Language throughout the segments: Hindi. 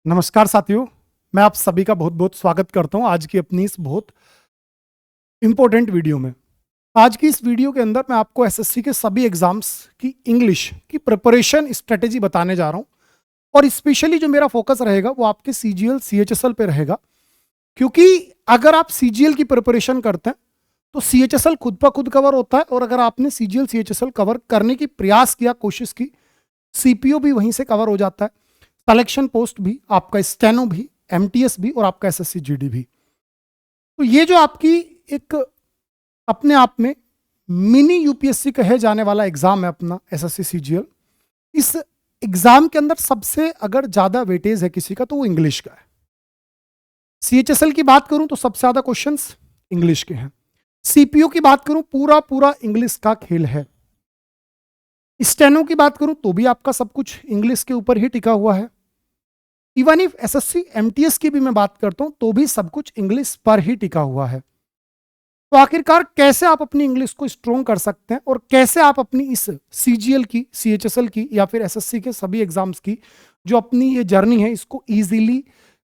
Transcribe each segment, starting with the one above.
नमस्कार साथियों, मैं आप सभी का बहुत बहुत स्वागत करता हूं आज की अपनी इस बहुत इंपॉर्टेंट वीडियो में। आज की इस वीडियो के अंदर मैं आपको एसएससी के सभी एग्जाम्स की इंग्लिश की प्रिपरेशन स्ट्रेटेजी बताने जा रहा हूं और स्पेशली जो मेरा फोकस रहेगा वो आपके सीजीएल सीएचएसएल पे रहेगा, क्योंकि अगर आप सीजीएल की प्रिपरेशन करते हैं तो सीएचएसएल खुद ब खुद कवर होता है और अगर आपने सीजीएल सीएचएसएल कवर करने की प्रयास किया, कोशिश की, सीपीओ भी वहीं से कवर हो जाता है, सिलेक्शन पोस्ट भी, आपका स्टेनो भी, एमटीएस भी और आपका एसएससी जीडी भी। तो ये जो आपकी एक अपने आप में मिनी यूपीएससी कहे जाने वाला एग्जाम है अपना एसएससी सीजीएल, इस एग्जाम के अंदर सबसे अगर ज्यादा वेटेज है किसी का तो वो इंग्लिश का है। सीएचएसएल की बात करूं तो सबसे ज्यादा क्वेश्चंस इंग्लिश के हैं। सीपीओ की बात करूं पूरा पूरा इंग्लिश का खेल है। स्टेनो की बात करूं तो भी आपका सब कुछ इंग्लिश के ऊपर ही टिका हुआ है। इवन इफ एसएससी एमटीएस की भी मैं बात करता हूं तो भी सब कुछ इंग्लिश पर ही टिका हुआ है। तो आखिरकार कैसे आप अपनी इंग्लिश को स्ट्रोंग कर सकते हैं और कैसे आप अपनी इस सीजीएल की, सीएचएसएल की या फिर एसएससी के सभी एग्जाम्स की जो अपनी ये जर्नी है इसको इजीली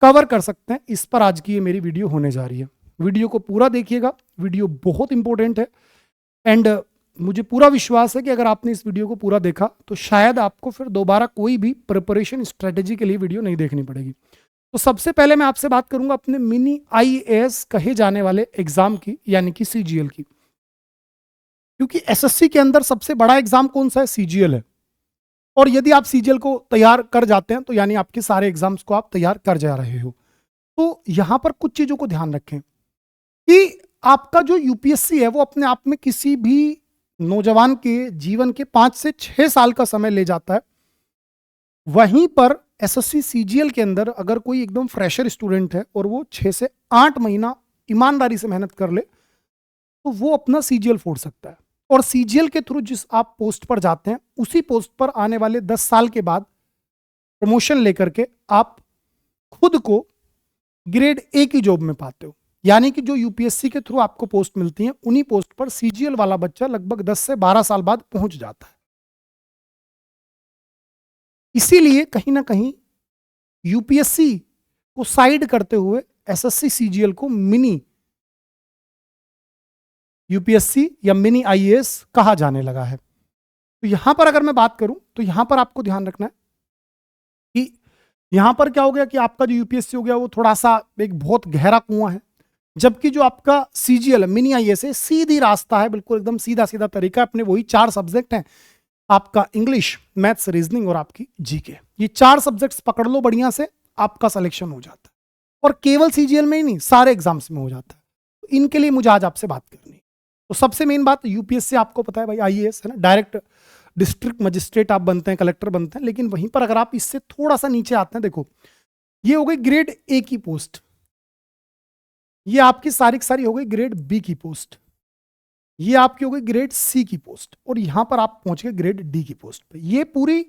कवर कर सकते हैं, इस पर आज की ये मेरी वीडियो होने जा रही है। वीडियो को पूरा देखिएगा, वीडियो बहुत इंपॉर्टेंट है एंड मुझे पूरा विश्वास है कि अगर आपने इस वीडियो को पूरा देखा तो शायद आपको फिर दोबारा कोई भी प्रिपरेशन स्ट्रेटेजी के लिए वीडियो नहीं देखनी पड़ेगी। तो सबसे पहले मैं आपसे बात करूंगा अपने मिनी आईएएस कहे जाने वाले एग्जाम की, यानी कि सीजीएल की, क्योंकि एसएससी के अंदर सबसे बड़ा एग्जाम कौन सा है? सीजीएल है। और यदि आप सीजीएल को तैयार कर जाते हैं तो यानी आपके सारे एग्जाम्स को आप तैयार कर जा रहे हो। तो यहां पर कुछ चीजों को ध्यान रखें कि आपका जो यूपीएससी है वो अपने आप में किसी भी नौजवान के जीवन के 5 से 6 साल का समय ले जाता है। वहीं पर एसएससी सीजीएल के अंदर अगर कोई एकदम फ्रेशर स्टूडेंट है और वो 6 से 8 महीना ईमानदारी से मेहनत कर ले तो वो अपना सीजीएल फोड़ सकता है। और सीजीएल के थ्रू जिस आप पोस्ट पर जाते हैं उसी पोस्ट पर आने वाले 10 साल के बाद प्रमोशन लेकर के आप खुद को ग्रेड ए की जॉब में पाते हो। यानी कि जो यूपीएससी के थ्रू आपको पोस्ट मिलती है उन्हीं पोस्ट पर सीजीएल वाला बच्चा लगभग 10 से 12 साल बाद पहुंच जाता है। इसीलिए कहीं ना कहीं यूपीएससी को साइड करते हुए एसएससी सीजीएल को मिनी यूपीएससी या मिनी आईएएस कहा जाने लगा है। तो यहां पर अगर मैं बात करूं तो यहां पर आपको ध्यान रखना है कि यहां पर क्या हो गया कि आपका जो यूपीएससी हो गया वो थोड़ा सा एक बहुत गहरा कुआं है, जबकि जो आपका सीजीएल मिनी आईएएस है सीधी रास्ता है, बिल्कुल एकदम सीधा सीधा तरीका। अपने वही 4 सब्जेक्ट हैं, आपका इंग्लिश, मैथ्स, रीजनिंग और आपकी जीके। ये 4 सब्जेक्ट्स पकड़ लो बढ़िया से, आपका सिलेक्शन हो जाता है। और केवल सीजीएल में ही नहीं, सारे एग्जाम्स में हो जाता है। तो इनके लिए मुझे आज आपसे बात करनी है। तो सबसे मेन बात, यूपीएससी आपको पता है भाई आईएएस है ना, डायरेक्ट डिस्ट्रिक्ट मजिस्ट्रेट आप बनते हैं, कलेक्टर बनते हैं। लेकिन वहीं पर अगर आप इससे थोड़ा सा नीचे आते हैं, देखो ये हो गई ग्रेड ए की पोस्ट, ये आपकी सारी की सारी हो गई ग्रेड बी की पोस्ट, ये आपकी हो गई ग्रेड सी की पोस्ट और यहां पर आप पहुंच गए ग्रेड डी की पोस्ट पे। ये पूरी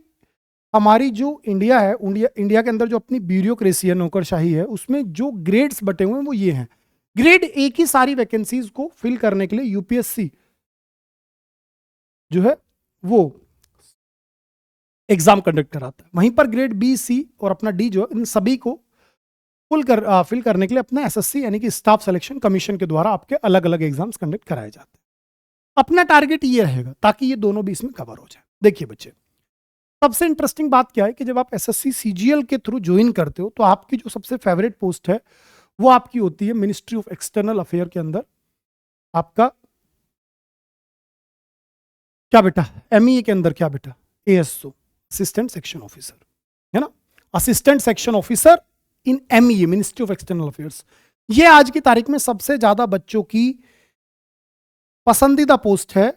हमारी जो इंडिया है, इंडिया के अंदर जो अपनी ब्यूरोक्रेसी है, नौकरशाही है, उसमें जो ग्रेड्स बटे हुए हैं वो ये हैं। ग्रेड ए की सारी वैकेंसीज को फिल करने के लिए यूपीएससी जो है वो एग्जाम कंडक्ट कराता है। वहीं पर ग्रेड बी, सी और अपना डी जो है, इन सभी को फिल करने के लिए अपना एसएससी यानी कि स्टाफ सिलेक्शन कमीशन के द्वारा आपके अलग अलग एग्जाम्स कंडक्ट कराए जाते हैं। अपना टारगेट ये रहेगा ताकि ये दोनों भी इसमें कवर हो जाए। देखिए बच्चे, सबसे इंटरेस्टिंग बात क्या है कि जब आप एसएससी सीजीएल के थ्रू ज्वाइन करते हो तो आपकी जो सबसे फेवरेट पोस्ट है वो आपकी होती है मिनिस्ट्री ऑफ एक्सटर्नल अफेयर के अंदर आपका क्या बेटा, एमईए के अंदर क्या बेटा, एएसओ, असिस्टेंट सेक्शन ऑफिसर, है ना, assistant section officer in MEA, ministry of external affairs. ये आज की तारीख में सबसे ज्यादा बच्चों की पसंदीदा पोस्ट है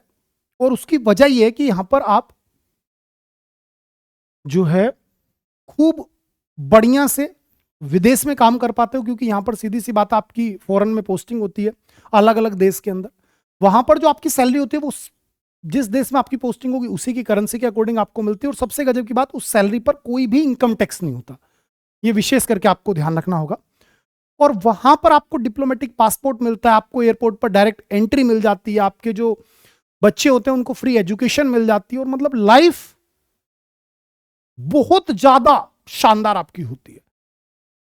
और उसकी वजह यह है कि यहां पर आप जो है खूब बढ़िया से विदेश में काम कर पाते हो, क्योंकि यहां पर सीधी सी बात आपकी फॉरेन में पोस्टिंग होती है अलग अलग देश के अंदर। वहां पर जो आपकी सैलरी होती है वो जिस देश में आपकी पोस्टिंग होगी उसी की करेंसी के अकॉर्डिंग आपको मिलती है। और सबसे गजब की बात, उस सैलरी पर कोई भी इनकम टैक्स नहीं होता। ये विशेष करके आपको ध्यान रखना होगा। और वहां पर आपको डिप्लोमेटिक पासपोर्ट मिलता है, आपको एयरपोर्ट पर डायरेक्ट एंट्री मिल जाती है, आपके जो बच्चे होते हैं उनको फ्री एजुकेशन मिल जाती है और मतलब लाइफ बहुत ज्यादा शानदार आपकी होती है।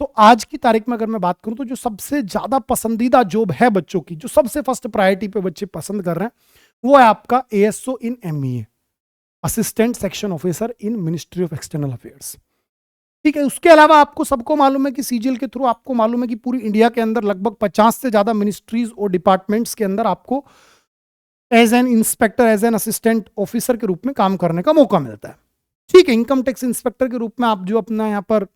तो आज की तारीख में अगर मैं बात करूं तो जो सबसे ज्यादा पसंदीदा जॉब है बच्चों की, जो सबसे फर्स्ट प्रायोरिटी पे बच्चे पसंद कर रहे हैं, वो है आपका ASO in MEA, assistant section officer in ministry of external affairs. ठीक है, उसके अलावा आपको सबको मालूम है कि सीजीएल के थ्रू आपको मालूम है कि पूरी इंडिया के अंदर लगभग 50 से ज्यादा मिनिस्ट्रीज और डिपार्टमेंट्स के अंदर आपको as an inspector, as an assistant officer के रूप में काम करने का मौका मिलता है। ठीक है, इनकम टैक्स इंस्पेक्टर के रूप में आप जो अपना यहाँ पर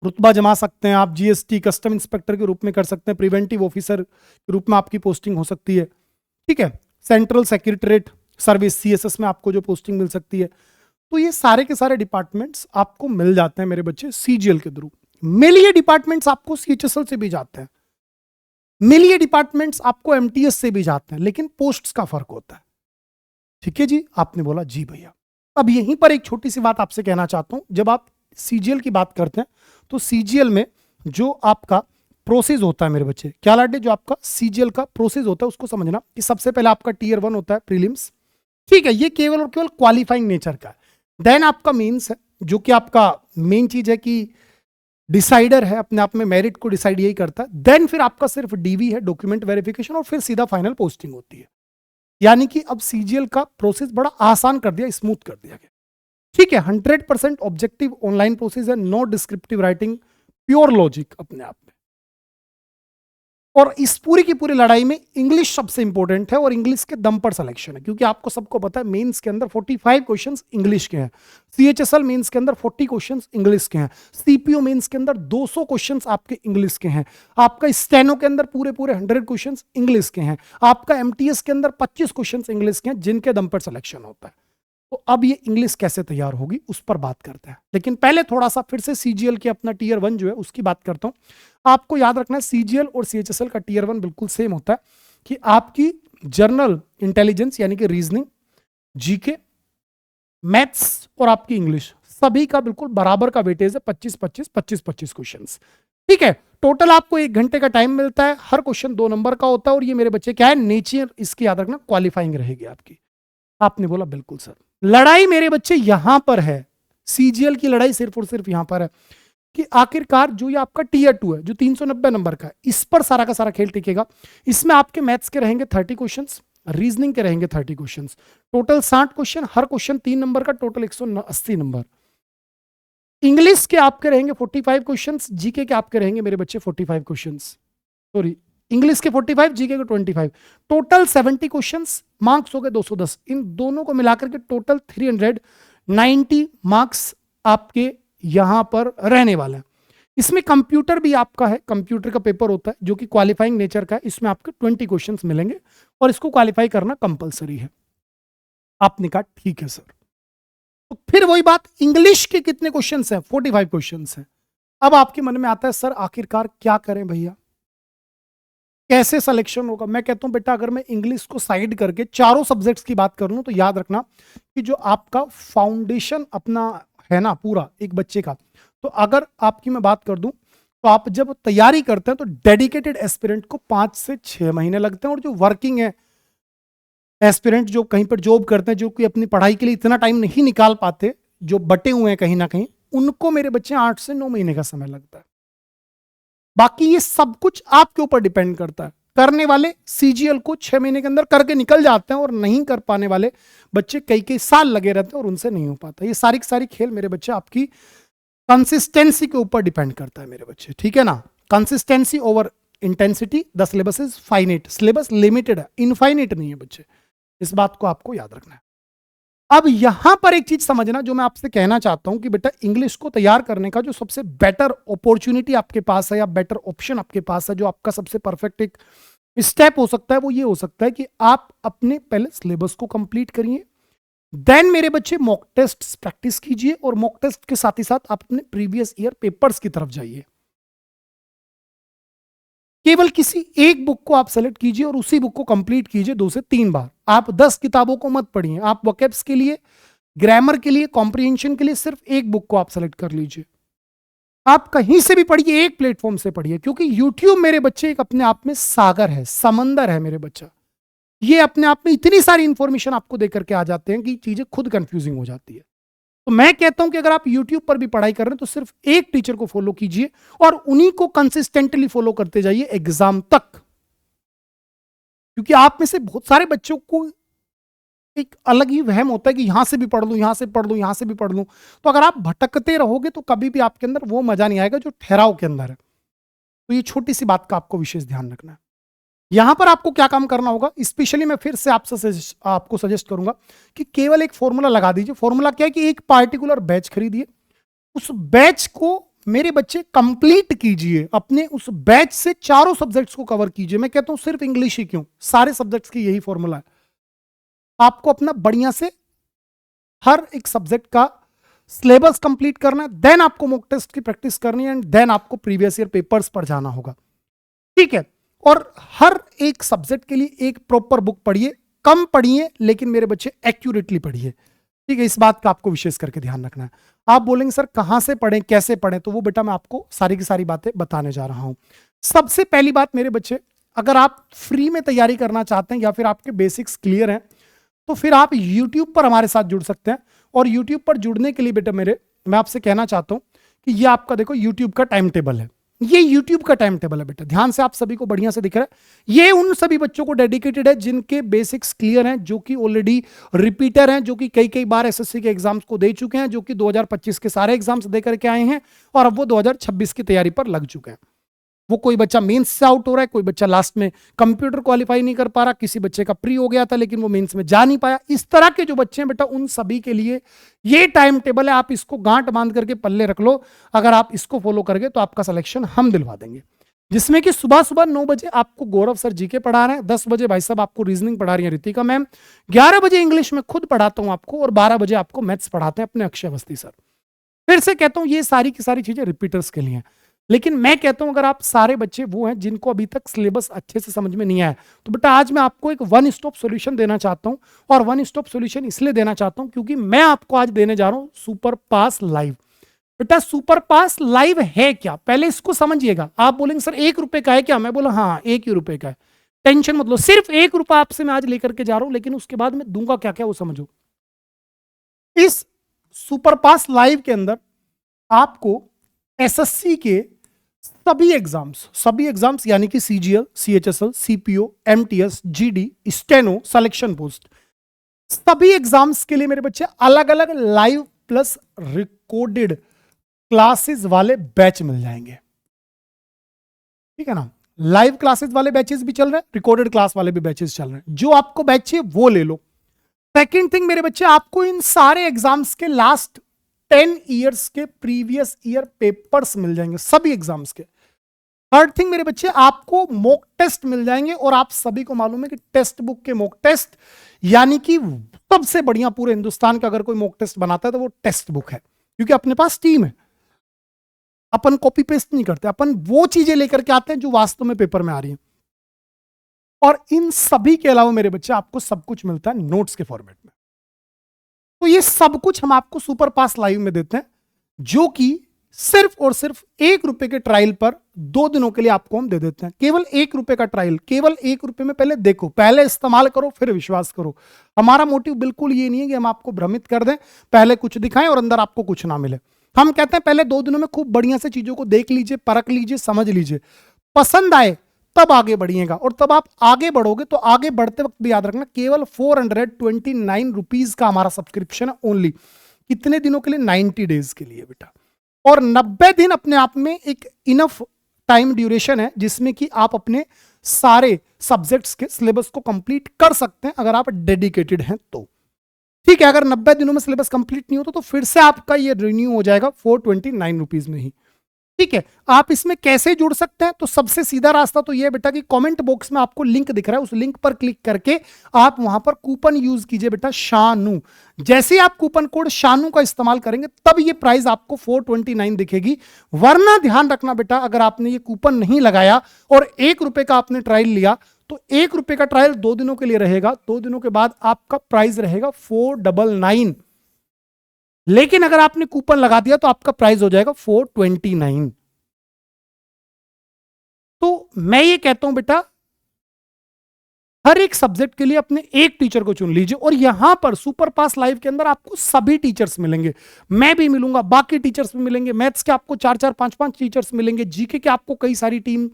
रुतबा जमा सकते हैं, आप जीएसटी कस्टम इंस्पेक्टर के रूप में कर सकते हैं, प्रिवेंटिव ऑफिसर के रूप में आपकी पोस्टिंग हो सकती है। ठीक है, सेंट्रल सेक्रेटरीट सर्विस सीएसएस में आपको जो पोस्टिंग मिल सकती है। तो ये सारे के सारे डिपार्टमेंट्स आपको मिल जाते हैं मेरे बच्चे सीजीएल के थ्रू। मिल ये डिपार्टमेंट्स आपको सीएचएसएल से भी जाते हैं, मिल ये डिपार्टमेंट्स आपको एमटीएस से भी जाते हैं, लेकिन पोस्ट्स का फर्क होता है। ठीक है जी, आपने बोला जी भैया। अब यहीं पर एक छोटी सी बात आपसे कहना चाहता हूं, जब आप सीजीएल की बात करते हैं तो सीजीएल में जो आपका प्रोसेस होता है मेरे बच्चे, क्या लाडे, जो आपका सीजीएल का प्रोसेस होता है उसको समझना कि सबसे पहले आपका टीयर 1 होता है प्रीलिम्स। ठीक है, ये केवल और केवल क्वालिफाइंग नेचर का है। देन आपका मेंस है, जो कि आपका मेन चीज है कि डिसाइडर है, अपने आप में मेरिट को डिसाइड यही करता है। देन फिर आपका सिर्फ डीवी है, डॉक्यूमेंट वेरिफिकेशन, और फिर सीधा फाइनल पोस्टिंग होती है। यानी कि अब सीजीएल का प्रोसेस बड़ा आसान कर दिया, स्मूथ कर दिया गया। ठीक है, 100% ऑब्जेक्टिव ऑनलाइन प्रोसेस है, no descriptive writing, pure logic अपने आप में। और इस पूरी की पूरी लड़ाई में इंग्लिश सबसे इंपॉर्टेंट है, और इंग्लिश के दम पर सिलेक्शन है, क्योंकि आपको सबको पता है मेंस के अंदर 45 क्वेश्चंस इंग्लिश के हैं, सीएचएसएल मेंस के अंदर 40 क्वेश्चंस इंग्लिश के हैं, सीपीओ मेंस के अंदर 200 क्वेश्चंस आपके इंग्लिश के हैं, आपका स्टेनो के अंदर पूरे पूरे 100 क्वेश्चंस इंग्लिश के हैं, आपका एमटीएस के अंदर 25 क्वेश्चंस इंग्लिश के हैं, जिनके दम पर सिलेक्शन होता है। तो अब ये इंग्लिश कैसे तैयार होगी उस पर बात करते हैं, लेकिन पहले थोड़ा सा फिर से सीजीएल के अपना टीयर 1 जो है उसकी बात करता हूं। आपको याद रखना है सीजीएल और सीएचएसएल का टीयर 1 बिल्कुल सेम होता है कि आपकी जनरल इंटेलिजेंस यानी कि रीजनिंग, जीके, मैथ्स और आपकी इंग्लिश सभी का बिल्कुल बराबर का वेटेज है, 25-25 क्वेश्चंस। ठीक है, टोटल आपको 1 घंटे का टाइम मिलता है, हर क्वेश्चन 2 नंबर का होता है, और ये मेरे बच्चे क्या है, नेचर, इसकी याद रखना क्वालिफाइंग रहेगी आपकी। आपने बोला बिल्कुल सर। लड़ाई मेरे बच्चे यहां पर है, सीजीएल की लड़ाई सिर्फ और सिर्फ यहां पर है कि आखिरकार जो ये आपका टीयर 2 है, जो 390 नंबर का है, इस पर सारा का सारा खेल टिकेगा। इसमें आपके मैथ्स के रहेंगे 30 क्वेश्चंस, रीजनिंग के रहेंगे 30 क्वेश्चंस, टोटल 60 क्वेश्चन, हर क्वेश्चन 3 नंबर का, टोटल 180 नंबर। इंग्लिश के आपके रहेंगे 45 क्वेश्चंस, जीके के आपके रहेंगे मेरे बच्चे 45 क्वेश्चंस, सॉरी इंग्लिश के 45, जीके के 25, टोटल 70 क्वेश्चंस, मार्क्स हो गए 210। इन दोनों को मिलाकर के टोटल 390 मार्क्स आपके यहां पर रहने वाला है। इसमें कंप्यूटर भी आपका है, कंप्यूटर का पेपर होता है जो कि क्वालिफाइंग नेचर का है, इसमें आपके 20 क्वेश्चंस मिलेंगे और इसको क्वालिफाई करना कंपलसरी है। आपने कहा ठीक है सर। तो फिर वही बात, इंग्लिश के कितने क्वेश्चंस हैं, 45 क्वेश्चंस हैं। अब आपके मन में आता है सर आखिरकार क्या करें भैया, कैसे सिलेक्शन होगा। मैं कहता हूं बेटा, अगर मैं इंग्लिश को साइड करके चारों सब्जेक्ट्स की बात करूं तो याद रखना कि जो आपका फाउंडेशन अपना है ना पूरा एक बच्चे का, तो अगर आपकी मैं बात कर दूं तो आप जब तैयारी करते हैं तो डेडिकेटेड एस्पिरेंट को 5 से 6 महीने लगते हैं, और जो वर्किंग है एस्पिरेंट जो कहीं पर जॉब करते हैं, जो कि अपनी पढ़ाई के लिए इतना टाइम नहीं निकाल पाते, जो बटे हुए हैं कहीं ना कहीं, उनको मेरे बच्चे 8 से 9 महीने का समय लगता है। बाकी ये सब कुछ आपके ऊपर डिपेंड करता है। करने वाले सीजीएल को 6 महीने के अंदर करके निकल जाते हैं, और नहीं कर पाने वाले बच्चे कई कई साल लगे रहते हैं और उनसे नहीं हो पाता। ये सारी की सारी खेल मेरे बच्चे आपकी कंसिस्टेंसी के ऊपर डिपेंड करता है मेरे बच्चे, ठीक है ना। Consistency over intensity, the syllabus is finite, syllabus limited है, इनफाइनाइट नहीं है बच्चे, इस बात को आपको याद रखना है। अब यहां पर एक चीज समझना जो मैं आपसे कहना चाहता हूं कि बेटा इंग्लिश को तैयार करने का जो सबसे बेटर अपॉर्चुनिटी आपके पास है, या बेटर ऑप्शन आपके पास है, जो आपका सबसे परफेक्ट एक स्टेप हो सकता है, वो ये हो सकता है कि आप अपने पहले सिलेबस को कंप्लीट करिए, देन मेरे बच्चे मॉक टेस्ट प्रैक्टिस कीजिए, और मॉक टेस्ट के साथ ही साथ आप अपने प्रीवियस ईयर पेपर्स की तरफ जाइए। केवल किसी एक बुक को आप सेलेक्ट कीजिए और उसी बुक को कंप्लीट कीजिए 2 से 3 बार। आप 10 किताबों को मत पढ़िए। आप वोकैब्स के लिए, ग्रामर के लिए, कॉम्प्रिहेंशन के लिए सिर्फ एक बुक को आप सेलेक्ट कर लीजिए। आप कहीं से भी पढ़िए, एक प्लेटफॉर्म से पढ़िए, क्योंकि यूट्यूब मेरे बच्चे एक अपने आप में सागर है, समंदर है मेरे बच्चा। ये अपने आप में इतनी सारी इंफॉर्मेशन आपको देकर के आ जाते हैं कि चीजें खुद कंफ्यूजिंग हो जाती है। तो मैं कहता हूं कि अगर आप YouTube पर भी पढ़ाई कर रहे हैं तो सिर्फ एक टीचर को फॉलो कीजिए और उन्हीं को कंसिस्टेंटली फॉलो करते जाइए एग्जाम तक, क्योंकि आप में से बहुत सारे बच्चों को एक अलग ही वहम होता है कि यहां से भी पढ़ लूं, यहां से पढ़ लूं, यहां से भी पढ़ लूं। तो अगर आप भटकते रहोगे तो कभी भी आपके अंदर वो मजा नहीं आएगा जो ठहराव के अंदर है। तो ये छोटी सी बात का आपको विशेष ध्यान रखना है। यहां पर आपको क्या काम करना होगा, स्पेशली मैं फिर से आपको सजेस्ट करूंगा कि केवल एक फॉर्मूला लगा दीजिए। फॉर्मूला क्या है कि एक पार्टिकुलर बैच खरीदिए, उस बैच को मेरे बच्चे कंप्लीट कीजिए, अपने उस बैच से चारों सब्जेक्ट्स को कवर कीजिए। मैं कहता हूं सिर्फ इंग्लिश ही क्यों, सारे सब्जेक्ट्स की यही फॉर्मूला है। आपको अपना बढ़िया से हर एक सब्जेक्ट का सिलेबस कंप्लीट करना है, देन आपको मॉक टेस्ट की प्रैक्टिस करनी है, एंड देन आपको प्रीवियस ईयर पेपर्स पर जाना होगा। ठीक है, और हर एक सब्जेक्ट के लिए एक प्रॉपर बुक पढ़िए, कम पढ़िए लेकिन मेरे बच्चे एक्यूरेटली पढ़िए। ठीक है, इस बात का आपको विशेष करके ध्यान रखना है। आप बोलेंगे सर कहां से पढ़ें, कैसे पढ़ें, तो वो बेटा मैं आपको सारी की सारी बातें बताने जा रहा हूं। सबसे पहली बात मेरे बच्चे, अगर आप फ्री में तैयारी करना चाहते हैं या फिर आपके बेसिक्स क्लियर हैं तो फिर आप YouTube पर हमारे साथ जुड़ सकते हैं। और YouTube पर जुड़ने के लिए बेटा मैं आपसे कहना चाहता हूं कि ये आपका देखो YouTube का टाइम टेबल है। ये YouTube का टाइम टेबल है बेटा, ध्यान से आप सभी को बढ़िया से दिख रहा है। ये उन सभी बच्चों को डेडिकेटेड है जिनके बेसिक्स क्लियर हैं, जो कि ऑलरेडी रिपीटर हैं, जो कि कई कई बार एसएससी के एग्जाम्स को दे चुके हैं, जो कि 2025 के सारे एग्जाम्स दे करके आए हैं और अब वो 2026 की तैयारी पर लग चुके हैं। वो कोई बच्चा मेंस से आउट हो रहा है, कोई बच्चा लास्ट में कंप्यूटर क्वालिफाई नहीं कर पा रहा, किसी बच्चे का प्री हो गया था लेकिन वो मेंस में जा नहीं पाया। इस तरह के जो बच्चे हैं बेटा, उन सभी के लिए ये टाइम टेबल है। आप इसको गांठ बांध करके पल्ले रख लो, अगर आप इसको फॉलो करोगे तो आपका सिलेक्शन हम दिलवा देंगे। जिसमें कि सुबह सुबह 9 बजे आपको गौरव सर जीके पढ़ा रहे हैं, 10 बजे भाई साहब आपको रीजनिंग पढ़ा रही है रितिका मैम, 11 बजे इंग्लिश में खुद पढ़ाता हूं आपको, और 12 बजे आपको मैथ्स पढ़ाते हैं अपने अक्षय अवस्थी सर। फिर से कहता हूं ये सारी की सारी चीजें रिपीटर्स के लिए हैं, लेकिन मैं कहता हूं अगर आप सारे बच्चे वो हैं जिनको अभी तक सिलेबस अच्छे से समझ में नहीं आया, तो बेटा आज मैं आपको एक वन स्टॉप सॉल्यूशन देना चाहता हूं। और वन स्टॉप सॉल्यूशन इसलिए देना चाहता हूं क्योंकि मैं आपको आज देने जा रहा हूं सुपर पास लाइव। बेटा सुपर पास लाइव है क्या, पहले इसको समझिएगा। आप बोलेंगे सर 1 रुपए का है क्या, मैं बोला हाँ 1 ही रुपए का है, टेंशन मत लो, सिर्फ 1 रुपया आपसे मैं आज लेकर के जा रहा हूं, लेकिन उसके बाद मैं दूंगा क्या क्या वो समझो। इस सुपर पास लाइव के अंदर आपको एसएससी के सभी एग्जाम्स यानी कि CGL, CHSL, CPO, MTS, GD, steno, selection post, सभी एग्जाम्स के लिए मेरे बच्चे अलग अलग लाइव प्लस रिकॉर्डेड क्लासेस वाले बैच मिल जाएंगे। ठीक है ना, लाइव क्लासेस वाले बैचेस भी चल रहे हैं, रिकॉर्डेड क्लास वाले भी बैचेस चल रहे हैं। जो आपको बैच चाहिए वो ले लो। सेकेंड थिंग मेरे बच्चे, आपको इन सारे एग्जाम्स के लास्ट 10 ईयर्स के प्रीवियस ईयर पेपर्स मिल जाएंगे सभी एग्जाम्स के। थर्ड थिंग मेरे बच्चे, आपको मॉक टेस्ट मिल जाएंगे, और आप सभी को मालूम है कि टेक्स्ट बुक के मॉक टेस्ट यानी कि सबसे बढ़िया पूरे हिंदुस्तान का अगर कोई मॉक टेस्ट बनाता है तो वो टेक्स्ट बुक है, क्योंकि अपने पास टीम है। अपन कॉपी पेस्ट नहीं करते, अपन वो चीजें लेकर के आते हैं जो वास्तव में पेपर में आ रही हैं। और इन सभी के अलावा मेरे बच्चे आपको सब कुछ मिलता है नोट्स के फॉर्मेट में। तो ये सब कुछ हम आपको सुपर पास लाइव में देते हैं, जो कि सिर्फ और सिर्फ 1 रुपए के ट्रायल पर 2 दिनों के लिए आपको हम दे देते हैं। केवल 1 रुपए का ट्रायल, केवल 1 रुपए में पहले देखो, पहले इस्तेमाल करो, फिर विश्वास करो। हमारा मोटिव बिल्कुल ये नहीं है कि हम आपको भ्रमित कर दें, पहले कुछ दिखाएं और अंदर आपको कुछ ना मिले। हम कहते हैं पहले 2 दिनों में खूब बढ़िया से चीजों को देख लीजिए, परख लीजिए, समझ लीजिए, पसंद आए तब आगे बढ़िएगा। और तब आप आगे बढ़ोगे तो आगे बढ़ते वक्त भी याद रखना, केवल 429 रुपीज का हमारा सब्सक्रिप्शन है ओनली। कितने दिनों के लिए? 90 डेज के लिए बेटा। और 90 दिन अपने आप में एक इनफ टाइम ड्यूरेशन है जिसमें कि आप अपने सारे सब्जेक्ट्स के सिलेबस को कंप्लीट कर सकते हैं अगर आप डेडिकेटेड हैं तो। ठीक है, अगर 90 दिनों में सिलेबस कंप्लीट नहीं होता तो फिर से आपका ये रिन्यू हो जाएगा 429 रुपीज में ही। ठीक है, आप इसमें कैसे जुड़ सकते हैं? तो सबसे सीधा रास्ता तो यह बेटा कि कमेंट बॉक्स में आपको लिंक दिख रहा है, उस लिंक पर क्लिक करके आप वहां पर कूपन यूज कीजिए बेटा, शानू। जैसे ही आप कूपन कोड शानू का इस्तेमाल करेंगे तब ये प्राइस आपको 429 दिखेगी। वरना ध्यान रखना बेटा, अगर आपने ये कूपन नहीं लगाया और 1 रुपए का आपने ट्रायल लिया तो 1 रुपए का ट्रायल 2 दिनों के लिए रहेगा, 2 दिनों के बाद आपका प्राइस रहेगा 499। लेकिन अगर आपने कूपन लगा दिया तो आपका प्राइस हो जाएगा 429। तो मैं ये कहता हूं बेटा, हर एक सब्जेक्ट के लिए अपने एक टीचर को चुन लीजिए और यहां पर सुपर पास लाइव के अंदर आपको सभी टीचर्स मिलेंगे। मैं भी मिलूंगा, बाकी टीचर्स भी मिलेंगे, मैथ्स के आपको 4-4 5-5 टीचर्स मिलेंगे, जीके के आपको कई सारी टीम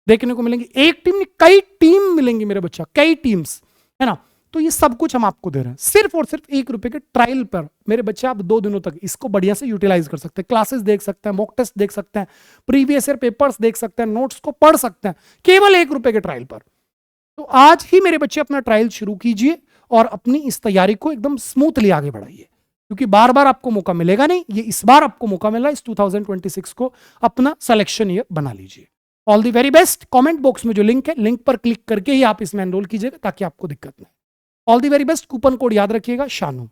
देखने को मिलेंगी। एक टीम नहीं, कई टीम मिलेंगी मेरे बच्चा, कई टीम्स, है ना। तो ये सब कुछ हम आपको दे रहे हैं सिर्फ और सिर्फ ₹1 के ट्रायल पर। मेरे बच्चे आप 2 दिनों तक इसको बढ़िया से यूटिलाइज कर सकते हैं, क्लासेस देख सकते हैं, मॉक टेस्ट देख सकते हैं, प्रीवियस ईयर पेपर्स देख सकते हैं, नोट्स को पढ़ सकते हैं, केवल ₹1 के ट्रायल पर। तो आज ही मेरे बच्चे अपना ट्रायल शुरू कीजिए और अपनी इस तैयारी को एकदम स्मूथली आगे बढ़ाइए, क्योंकि बार बार आपको मौका मिलेगा नहीं, ये इस बार आपको मौका मिला। इस 2026 को अपना सिलेक्शन ईयर बना लीजिए। All the very best. Comment box में जो लिंक है, लिंक पर क्लिक करके ही आप इसमें एनरोल कीजिएगा ताकि आपको दिक्कत नहीं। All the very best. Coupon code याद रखिएगा, शानू।